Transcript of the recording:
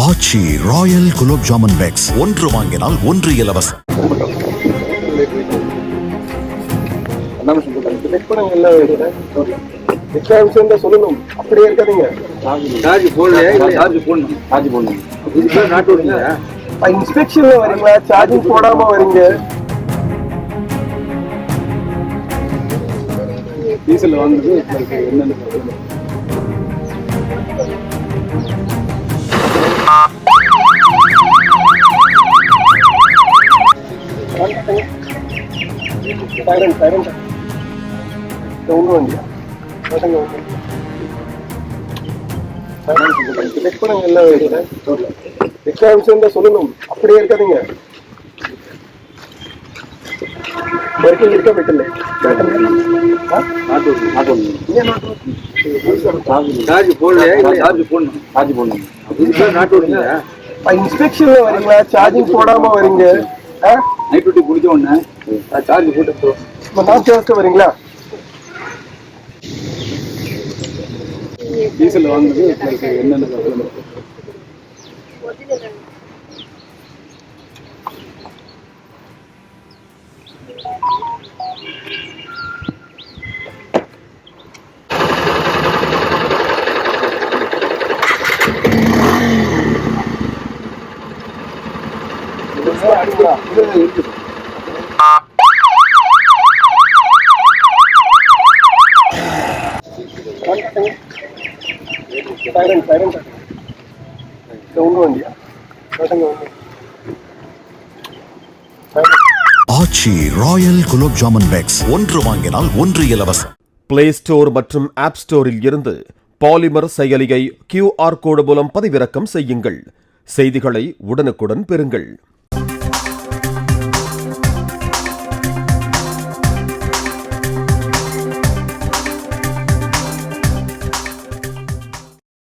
ஆச்சி Royal gulab jamun packs ஒன்று வாங்கினால் ஒன்று இலவசம். சொல்லணும் அப்படியே இருக்காதீங்க. இன்ஸ்பெக்ஷன்ல வரீங்களா? சார்ஜிங் போடாம வரீங்க. டீசல் வாங்குறது என்னென்ன சொல்லணும் அப்படியே இருக்காதீங்க. இன்ஸ்பெக்ஷன்ல வரீங்களா? சார்ஜிங் போடாம வரீங்க. நைட் டியூட்டி முடிஞ்ச உடனே சார்ஜ் போட்டு வரீங்களா? டீசல் வாங்குறது என்னென்ன ஆச்சி ராயல் குலோப் ஜாமுன் பேக்ஸ் ஒன்று வாங்கினால் ஒன்று இலவசம். பிளே ஸ்டோர் மற்றும் ஆப் ஸ்டோரில் இருந்து பாலிமர் செயலியை QR கோடு மூலம் பதிவிறக்கம் செய்யுங்கள். செய்திகளை உடனுக்குடன் பெறுங்கள்.